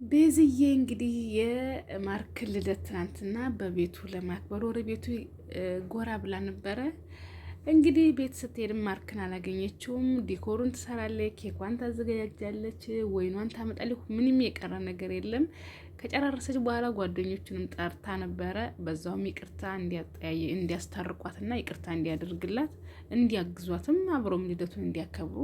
ቤዝዬ እንግዲህ የማርክ ልደት ትናንትና በቤቱ ለማክበር ወደ ቤቱ ጎራ ብላ ነበረ። እንግዲህ ቤት ስትሄድም ማርክን አላገኘችውም። ዲኮሩን ትሰራለች፣ ኬኳን ታዘጋጃለች፣ ወይኗን ታመጣለች። ምንም የቀረ ነገር የለም። ከጨራረሰች በኋላ ጓደኞቹንም ጠርታ ነበረ። በዛውም ይቅርታ እንዲያስታርቋትና ይቅርታ እንዲያደርግላት እንዲያግዟትም አብሮም ልደቱን እንዲያከብሩ።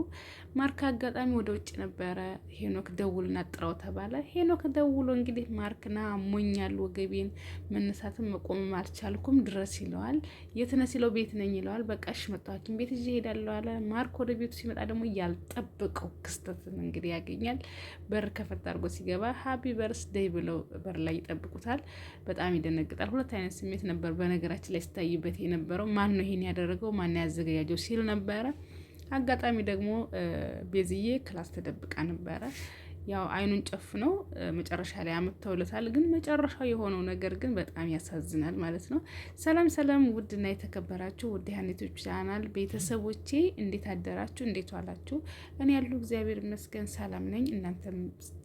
ማርክ አጋጣሚ ወደ ውጭ ነበረ። ሄኖክ ደውልና ጥራው ተባለ። ሄኖክ ደውሎ እንግዲህ ማርክና አሞኛል፣ ወገቤን መነሳትም መቆምም አልቻልኩም ድረስ ይለዋል። የት ነህ ሲለው ቤት ነኝ ይለዋል። በቃ እሺ መጣሁ ሐኪም ቤት ይዤ እሄዳለሁ አለ። ማርክ ወደ ቤቱ ሲመጣ ደግሞ ያልጠበቀው ክስተትን እንግዲህ ያገኛል። በር ከፈት አድርጎ ሲገባ ሀፒ በርስ ደይ ብለው በር ላይ ይጠብቁታል። በጣም ይደነግጣል። ሁለት አይነት ስሜት ነበር በነገራችን ላይ ስታይበት የነበረው። ማን ነው ይሄን ያደረገው ማን ያዘገጃጀው ሲል ነበረ። አጋጣሚ ደግሞ ቤዝዬ ክላስ ተደብቃ ነበረ። ያው አይኑን ጨፍነው መጨረሻ ላይ አመተውለታል። ግን መጨረሻው የሆነው ነገር ግን በጣም ያሳዝናል ማለት ነው። ሰላም ሰላም! ውድና የተከበራችሁ ውድ ሀኒቶች ቻናል ቤተሰቦቼ እንዴት አደራችሁ? እንዴት ዋላችሁ? እኔ ያሉ እግዚአብሔር ይመስገን ሰላም ነኝ። እናንተም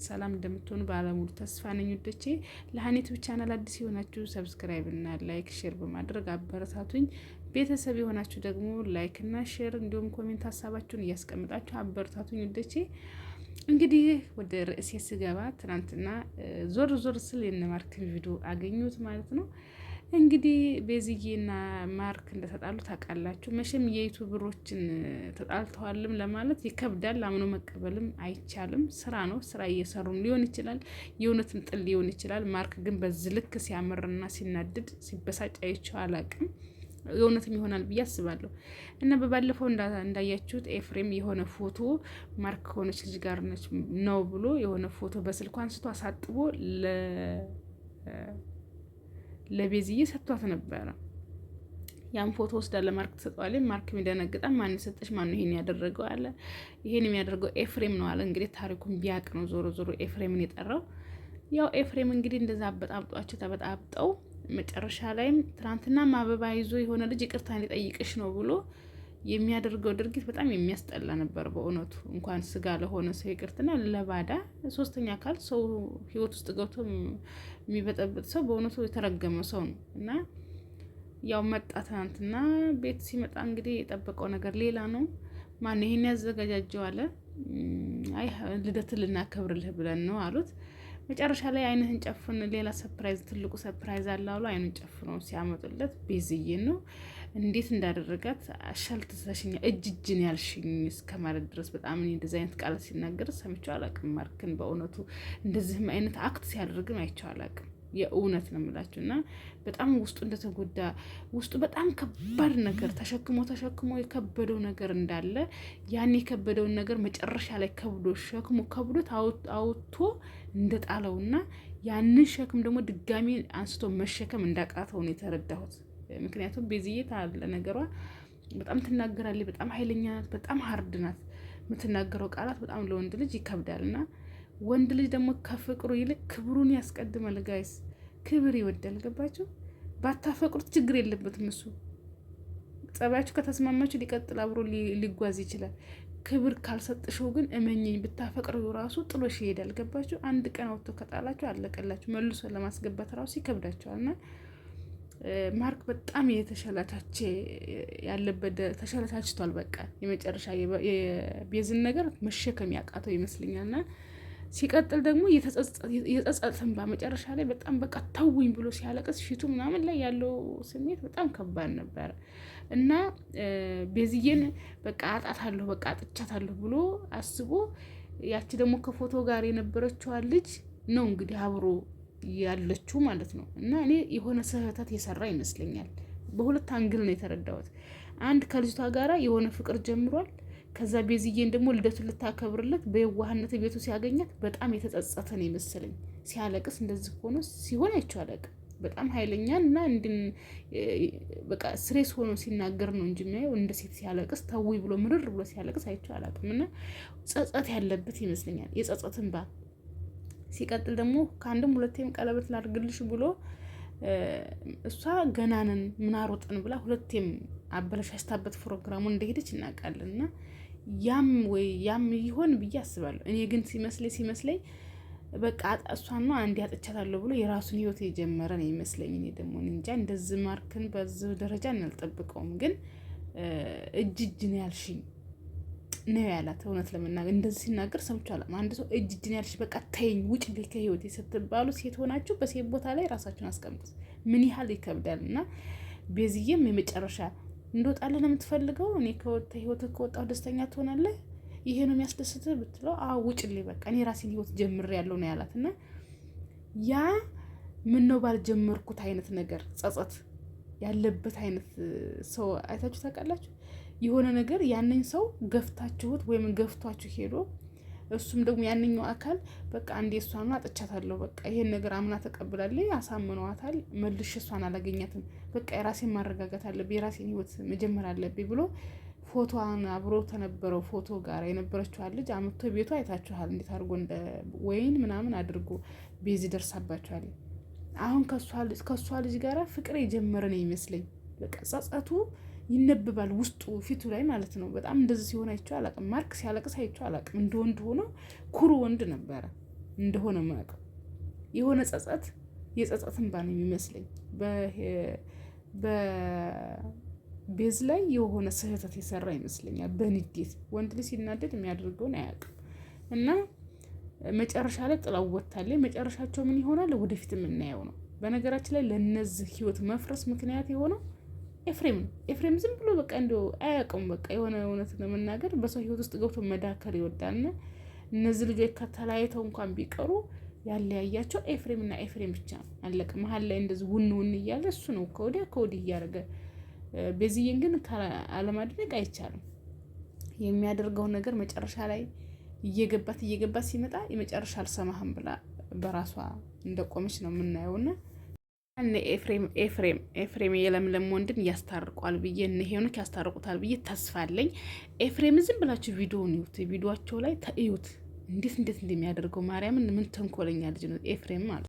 ሰላም እንደምትሆኑ ባለሙሉ ተስፋ ነኝ። ውዶቼ ለሀኒቶች ቻናል አዲስ የሆናችሁ ሰብስክራይብ እና ላይክ ሼር በማድረግ አበረታቱኝ። ቤተሰብ የሆናችሁ ደግሞ ላይክ እና ሼር እንዲሁም ኮሜንት ሀሳባችሁን እያስቀምጣችሁ አበረታቱኝ ውዶቼ። እንግዲህ ወደ ርዕሴ ስገባ ትናንትና ዞር ዞር ስል የነማርክን ቪዲዮ አገኙት ማለት ነው። እንግዲህ ቤዝዬና ማርክ እንደተጣሉ ታውቃላችሁ። መቼም የዩቱበሮችን ተጣልተዋልም ለማለት ይከብዳል፣ አምኖ መቀበልም አይቻልም። ስራ ነው፣ ስራ እየሰሩም ሊሆን ይችላል፣ የእውነትም ጥል ሊሆን ይችላል። ማርክ ግን በዚህ ልክ ሲያምርና ሲናድድ ሲበሳጭ አይቼው አላውቅም። የእውነትም ይሆናል ብዬ አስባለሁ። እና በባለፈው እንዳያችሁት ኤፍሬም የሆነ ፎቶ ማርክ ከሆነች ልጅ ጋር ነች ነው ብሎ የሆነ ፎቶ በስልኩ አንስቶ አሳጥቦ ለቤዝዬ ሰጥቷት ነበረ። ያን ፎቶ ወስዳ ለማርክ ትሰጠዋለች። ማርክ የሚደነግጣል። ማን ሰጠች? ማን ነው ይሄን ያደረገው አለ። ይሄን የሚያደርገው ኤፍሬም ነው አለ። እንግዲህ ታሪኩን ቢያቅ ነው ዞሮ ዞሮ ኤፍሬምን የጠራው። ያው ኤፍሬም እንግዲህ እንደዛ አበጣብጧቸው ተበጣብጠው መጨረሻ ላይም ትናንትና አበባ ይዞ የሆነ ልጅ ይቅርታ ሊጠይቅሽ ነው ብሎ የሚያደርገው ድርጊት በጣም የሚያስጠላ ነበር በእውነቱ። እንኳን ስጋ ለሆነ ሰው ይቅርትና ለባዳ ሶስተኛ አካል ሰው ህይወት ውስጥ ገብቶ የሚበጠብጥ ሰው በእውነቱ የተረገመ ሰው ነው። እና ያው መጣ ትናንትና። ቤት ሲመጣ እንግዲህ የጠበቀው ነገር ሌላ ነው። ማን ይሄን ያዘጋጃጀው አለ። አይ ልደትን ልናከብርልህ ብለን ነው አሉት። መጨረሻ ላይ አይንህን ጨፍን፣ ሌላ ሰፕራይዝ ትልቁ ሰፕራይዝ አለ አሉ። አይኑን ጨፍነው ሲያመጡለት ቤዝዬን ነው። እንዴት እንዳደረጋት አሻልተሰሽኛ እጅጅን ያልሽኝ እስከ ማለት ድረስ በጣም እኔ እንደዚህ አይነት ቃላት ሲናገር ሰምቼው አላውቅም። ማርክን በእውነቱ እንደዚህም አይነት አክት ሲያደርግም አይቼው አላውቅም። የእውነት ነው የምላችሁ። እና በጣም ውስጡ እንደተጎዳ ውስጡ በጣም ከባድ ነገር ተሸክሞ የከበደው ነገር እንዳለ ያን የከበደውን ነገር መጨረሻ ላይ ከብዶ ሸክሙ ከብዶት አውጥቶ እንደጣለውና ያንን ሸክም ደግሞ ድጋሚ አንስቶ መሸከም እንዳቃተው ነው የተረዳሁት። ምክንያቱም ቤዝዬ ታለ ነገሯ በጣም ትናገራለች። በጣም ኃይለኛ ናት። በጣም ሀርድ ናት። የምትናገረው ቃላት በጣም ለወንድ ልጅ ይከብዳል። እና ወንድ ልጅ ደግሞ ከፍቅሩ ይልቅ ክብሩን ያስቀድማል። ጋይስ ክብር ይወዳል። ገባችሁ? ባታፈቅሩት ችግር የለበትም እሱ። ጸባያችሁ ከተስማማችሁ ሊቀጥል አብሮ ሊጓዝ ይችላል። ክብር ካልሰጥሽው ግን እመኘኝ ብታፈቅረው ራሱ ጥሎሽ ይሄዳል። ገባችሁ? አንድ ቀን አውጥቶ ከጣላችሁ አለቀላችሁ። መልሶ ለማስገባት ራሱ ይከብዳቸዋል። እና ማርክ በጣም የተሸላታች ያለበት ተሸላታችቷል። በቃ የመጨረሻ የቤዝን ነገር መሸከም ያቃተው ይመስለኛልና ሲቀጥል ደግሞ የጸጸትን በመጨረሻ ላይ በጣም በቃ ተውኝ ብሎ ሲያለቅስ ፊቱ ምናምን ላይ ያለው ስሜት በጣም ከባድ ነበረ። እና ቤዝዬን በቃ አጣታለሁ በቃ አጥቻታለሁ ብሎ አስቦ ያቺ ደግሞ ከፎቶ ጋር የነበረችዋን ልጅ ነው እንግዲህ አብሮ ያለችው ማለት ነው። እና እኔ የሆነ ስህተት የሰራ ይመስለኛል። በሁለት አንግል ነው የተረዳሁት። አንድ ከልጅቷ ጋራ የሆነ ፍቅር ጀምሯል። ከዛ ቤዝዬን ደግሞ ልደቱን ልታከብርለት በየዋህነት ቤቱ ሲያገኛት በጣም የተጸጸተ ነው ይመስለኝ። ሲያለቅስ እንደዚህ ሆኖ ሲሆን አይቼው አላውቅም። በጣም ኃይለኛ እና በቃ ስሬስ ሆኖ ሲናገር ነው እንጂ የሚያየው እንደ ሴት ሲያለቅስ ተውይ ብሎ ምርር ብሎ ሲያለቅስ አይቼው አላውቅም። እና ጸጸት ያለበት ይመስለኛል። የጸጸትን ባ ሲቀጥል ደግሞ ከአንድም ሁለቴም ቀለበት ላድርግልሽ ብሎ እሷ ገናንን ምናሮጥን ብላ ሁለቴም አበለሻሽታበት ፕሮግራሙን እንደሄደች እናውቃለን። እና ያም ይሆን ብዬ አስባለሁ። እኔ ግን ሲመስለኝ በቃ እሷን ነው አንድ ያጥቻታለሁ ብሎ የራሱን ህይወት የጀመረ ነው ይመስለኝ። እኔ ደግሞ እንጃ እንደዚህ ማርክን በዚህ ደረጃ እናልጠብቀውም። ግን እጅ ነው ያልሽኝ ነው ያላት። እውነት ለመናገር እንደዚህ ሲናገር ሰምቻለሁ። አንድ ሰው እጅ ነው ያልሽ፣ በቃ ተይኝ፣ ውጭ ከህይወቴ ስትባሉ ሴት ሆናችሁ በሴት ቦታ ላይ ራሳችሁን አስቀምጡት። ምን ያህል ይከብዳል። እና ቤዝዬም የመጨረሻ እንደወጣለን ነው የምትፈልገው። እኔ ህይወት ከወጣሁ ደስተኛ ትሆናለህ፣ ይሄ ነው የሚያስደስትህ ብትለው፣ አዎ ውጭልኝ፣ በቃ እኔ ራሴን ህይወት ጀምሬያለሁ ነው ያላት። እና ያ ምን ነው ባልጀመርኩት አይነት ነገር ጸጸት ያለበት አይነት ሰው አይታችሁ ታውቃላችሁ? የሆነ ነገር ያንን ሰው ገፍታችሁት ወይም ገፍቷችሁ ሄዶ እሱም ደግሞ ያንኛው አካል በቃ አንዴ እሷን አጥቻታለሁ፣ በቃ ይሄን ነገር አምና ተቀብላለች፣ አሳምነዋታል፣ መልሼ እሷን አላገኛትም፣ በቃ የራሴን ማረጋጋት አለብኝ፣ የራሴን ህይወት መጀመር አለብኝ ብሎ ፎቶዋን አብሮ ተነበረው ፎቶ ጋር የነበረችዋን ልጅ አምጥቶ ቤቱ አይታችኋል፣ እንዴት አድርጎ እንደ ወይን ምናምን አድርጎ ቤዚ ደርሳባችኋል። አሁን ከእሷ ልጅ ጋር ፍቅር የጀመረ ነው ይመስለኝ። በቃ ጸጸቱ ይነበባል ውስጡ ፊቱ ላይ ማለት ነው። በጣም እንደዚህ ሲሆን አይቼው አላውቅም። ማርክ ሲያለቅስ አይቼው አላውቅም። እንደ ወንድ ሆኖ ኩሩ ወንድ ነበረ እንደሆነ ማውቀው የሆነ ጸጸት የጸጸት እንባ ነው የሚመስለኝ። በቤዝ ላይ የሆነ ስህተት የሰራ ይመስለኛል። በንዴት ወንድ ልጅ ሲናደድ የሚያደርገውን አያውቅም። እና መጨረሻ ላይ ጥላው ወጥታለች። መጨረሻቸው ምን ይሆናል ወደፊት የምናየው ነው። በነገራችን ላይ ለነዚህ ህይወት መፍረስ ምክንያት የሆነው ኤፍሬም ነው። ኤፍሬም ዝም ብሎ በቃ እንደው አያውቅም። በቃ የሆነ እውነት ለመናገር በሰው ህይወት ውስጥ ገብቶ መዳከር ይወዳልና እነዚህ ልጆች ከተለያይተው እንኳን ቢቀሩ ያለያያቸው ኤፍሬም እና ኤፍሬም ብቻ ነው። አለቀ። መሀል ላይ እንደዚህ ውን እያለ እሱ ነው ከወዲያ ከወዲህ እያደረገ። ቤዝዬን ግን አለማድነቅ አይቻልም። የሚያደርገውን ነገር መጨረሻ ላይ እየገባት ሲመጣ የመጨረሻ አልሰማህም ብላ በራሷ እንደቆመች ነው የምናየውና ኤፍሬም የለምለም ወንድን ያስታርቋል ብዬ እነ ሄኖክ ያስታርቁታል ብዬ ተስፋ አለኝ። ኤፍሬም ዝም ብላችሁ ቪዲዮውን ይዩት፣ ቪዲዮቸው ላይ ተእዩት እንዴት እንደሚያደርገው ማርያምን። ምን ተንኮለኛ ልጅ ነው ኤፍሬም ማለት